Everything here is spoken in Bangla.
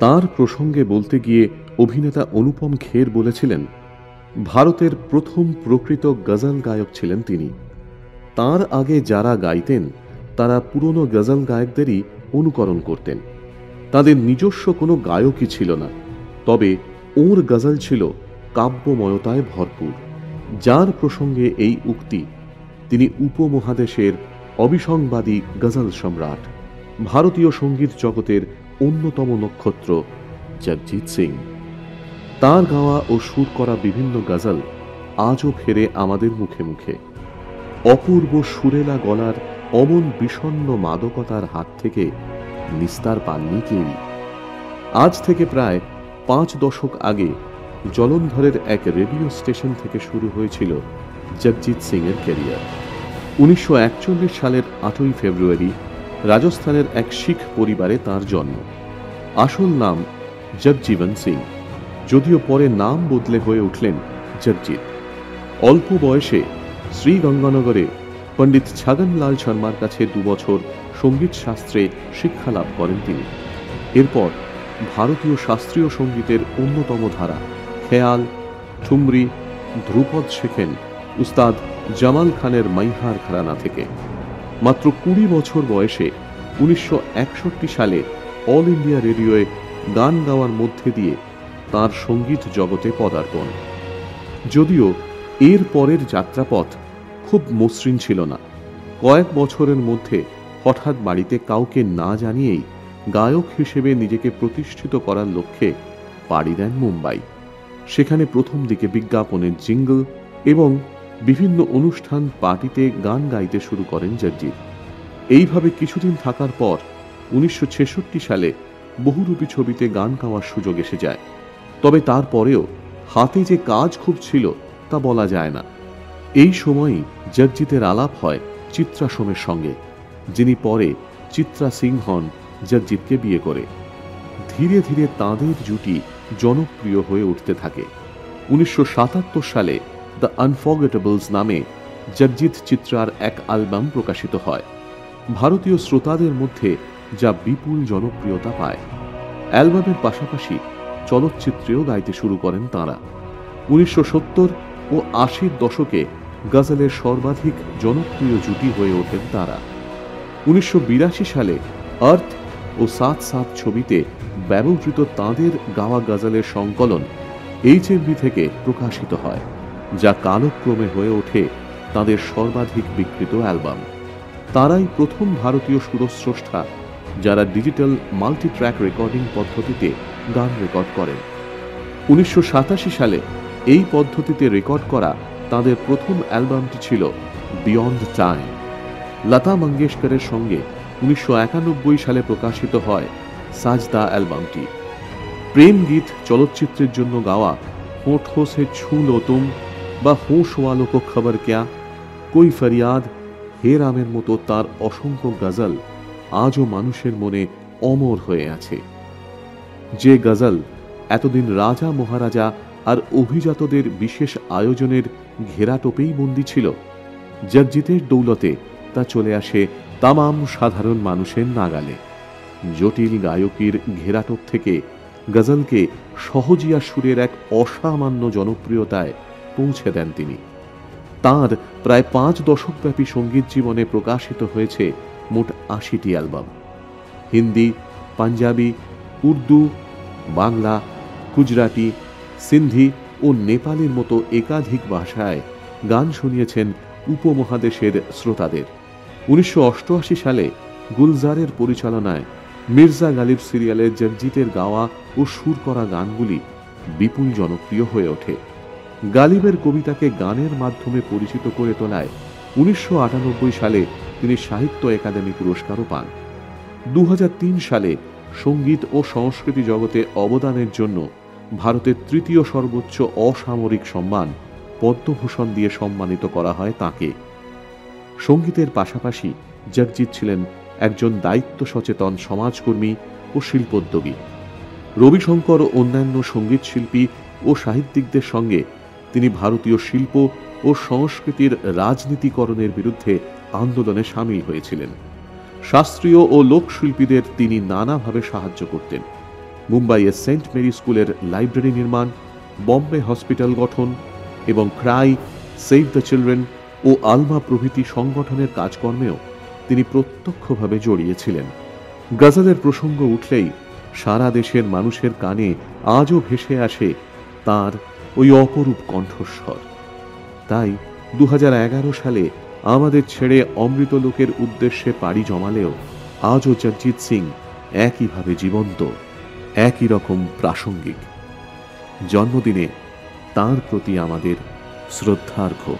তার প্রসঙ্গে বলতে গিয়ে অভিনেতা অনুপম খের বলেছিলেন, ভারতের প্রথম প্রকৃত গজল গায়ক ছিলেন তিনি। তার আগে যারা গাইতেন তারা পুরনো গজল গায়কদেরই অনুকরণ করতেন। তাদের নিজস্ব কোনো গায়কই ছিল না, তবে ওর গজল ছিল কাব্যময়তায় ভরপুর। যার প্রসঙ্গে এই উক্তি, তিনি উপমহাদেশের অবিসংবাদী গজল সম্রাট, ভারতীয় সঙ্গীত জগতের অন্যতম নক্ষত্র জগজিৎ সিং। তার গাওয়া ও সুর করা বিভিন্ন গজল আজও ফেরে আমাদের মুখে মুখে। অপূর্ব সুরেলা গলার অমন বিষণ্ণ মাদকতার হাত থেকে নিস্তার পাননি কেউই। আজ থেকে প্রায় 5 দশক আগে জলন্ধরের এক রেডিও স্টেশন থেকে শুরু হয়েছিল জগজিৎ সিং এর ক্যারিয়ার। 1941 সালের 8ই ফেব্রুয়ারি রাজস্থানের এক শিখ পরিবারে তার জন্ম। আসল নাম জগজীবন সিং, যদিও পরে নাম বদলে হয়ে উঠলেন জগজিৎ। অল্প বয়সে শ্রীগঙ্গানগরে পণ্ডিত ছগনলাল শর্মার কাছে 2 বছর সঙ্গীত শাস্ত্রে শিক্ষা লাভ করেন তিনি। এরপর ভারতীয় শাস্ত্রীয় সঙ্গীতের অন্যতম ধারা খেয়াল, ঠুমরি, ধ্রুপদ শেখেন উস্তাদ জামাল খানের মাইহার ঘরানা থেকে। মাত্র 20 বছর বয়সে 1961 সালে অল ইন্ডিয়া রেডিওয়ে গান গাওয়ার মধ্যে দিয়ে তার সঙ্গীত জগতে পদার্পণ। যদিও এর পরের যাত্রাপথ খুব মসৃণ ছিল না। কয়েক বছরের মধ্যে হঠাৎ বাড়িতে কাউকে না জানিয়েই গায়ক হিসেবে নিজেকে প্রতিষ্ঠিত করার লক্ষ্যে পাড়ি দেন মুম্বাই। সেখানে প্রথম দিকে বিজ্ঞাপনের জিঙ্গল এবং বিভিন্ন অনুষ্ঠান পার্টিতে গান গাইতে শুরু করেন জগজিৎ। এইভাবে কিছুদিন থাকার পর 1966 সালে বহুরূপী ছবিতে গান গাওয়ার সুযোগ এসে যায়। তবে তারপরেও হাতে যে কাজ খুব ছিল তা বলা যায় না। এই সময়ই জগজিতের আলাপ হয় চিত্রা সোমের সঙ্গে, যিনি পরে চিত্রা সিং হন জগজিৎকে বিয়ে করে। ধীরে ধীরে তাঁদের জুটি জনপ্রিয় হয়ে উঠতে থাকে। 1977 সালে দ্য আনফরগেটেবলস নামে জগজিৎ চিত্রার এক অ্যালবাম প্রকাশিত হয়, ভারতীয় শ্রোতাদের মধ্যে যা বিপুল জনপ্রিয়তা পায়। অ্যালবামের পাশাপাশি চলচ্চিত্রেও গাইতে শুরু করেন তাঁরা। 1970 ও 80-র দশকে গজলের সর্বাধিক জনপ্রিয় জুটি হয়ে ওঠেন তারা। 1982 সালে আর্থ ও সাথ সাথ ছবিতে ব্যবহৃত তাঁদের গাওয়া গজলের সংকলন HMV থেকে প্রকাশিত হয়, যা কালক্রমে হয়ে ওঠে তাঁদের সর্বাধিক বিক্রিত অ্যালবাম। তারাই প্রথম ভারতীয় সুরস্রষ্টা যারা ডিজিটাল মাল্টিট্র্যাক রেকর্ডিং পদ্ধতিতে গান রেকর্ড করেন। 1987 সালে এই পদ্ধতিতে রেকর্ড করা তাদের প্রথম অ্যালবামটি ছিল বিয়ন্ড টাইম। লতা মঙ্গেশকরের সঙ্গে 1991 সালে প্রকাশিত হয় সাজদা অ্যালবামটি। প্রেম গীত চলচ্চিত্রের জন্য গাওয়া হোঠো সে ছু লো তুম বা হোশ ওয়ালো কো খবর ক্যা, কোই ফরিয়াদ, হে রামের মতো তার অসংখ্য গজল আজও মানুষের মনে অমর হয়ে আছে। যে গজল এতদিন রাজা মহারাজা আর অভিজাতদের বিশেষ আয়োজনের ঘেরাটোপেই বন্দী ছিল, জগজিতের দৌলতে তা চলে আসে তামাম সাধারণ মানুষের নাগালে। জটিল গায়কীর ঘেরাটোপ থেকে গজলকে সহজিয়া সুরের এক অসামান্য জনপ্রিয়তায় পৌঁছে দেন তিনি। তাঁর প্রায় 5 দশকব্যাপী সঙ্গীত জীবনে প্রকাশিত হয়েছে মোট 80টি অ্যালবাম। হিন্দি, পাঞ্জাবি, উর্দু, বাংলা, গুজরাটি, সিন্ধি ও নেপালের মতো একাধিক ভাষায় গান শুনিয়েছেন উপমহাদেশের শ্রোতাদের। 1988 সালে গুলজারের পরিচালনায় মির্জা গালিব সিরিয়ালে জগজিতের গাওয়া ও সুর করা গানগুলি বিপুল জনপ্রিয় হয়ে ওঠে। গালিবের কবিতাকে গানের মাধ্যমে পরিচিত করে তোলায় 1998 সালে তিনি সাহিত্য একাডেমি পুরস্কারও পান। 2003 সালে সঙ্গীত ও সংস্কৃতি জগতে অবদানের জন্য ভারতের 3য় সর্বোচ্চ অসামরিক সম্মান পদ্মভূষণ দিয়ে সম্মানিত করা হয় তাঁকে। সঙ্গীতের পাশাপাশি জগজিৎ ছিলেন একজন দায়িত্ব সচেতন সমাজকর্মী ও শিল্পোদ্যোগী। রবিশঙ্কর ও অন্যান্য সঙ্গীত শিল্পী ও সাহিত্যিকদের সঙ্গে তিনি ভারতীয় শিল্প ও সংস্কৃতির রাজনীতিকরণের বিরুদ্ধে আন্দোলনে সামিল হয়েছিলেন। শাস্ত্রীয় ও লোকশিল্পীদের তিনি নানাভাবে সাহায্য করতেন। মুম্বাইয়ের সেন্ট মেরি স্কুলের লাইব্রেরি নির্মাণ, বম্বে হসপিটাল গঠন এবং ক্রাই, সেভ দ্য চিলড্রেন ও আলমা প্রভৃতি সংগঠনের কাজকর্মেও তিনি প্রত্যক্ষভাবে জড়িয়েছিলেন। গজলের প্রসঙ্গ উঠলেই সারা দেশের মানুষের কানে আজও ভেসে আসে তার ওই অপরূপ কণ্ঠস্বর। তাই 2011 সালে আমাদের ছেড়ে অমৃতলোকের উদ্দেশ্যে পাড়ি জমালেও আজও জগজিৎ সিং একইভাবে জীবন্ত, একই রকম প্রাসঙ্গিক। জন্মদিনে তাঁর প্রতি আমাদের শ্রদ্ধার্ঘ্য।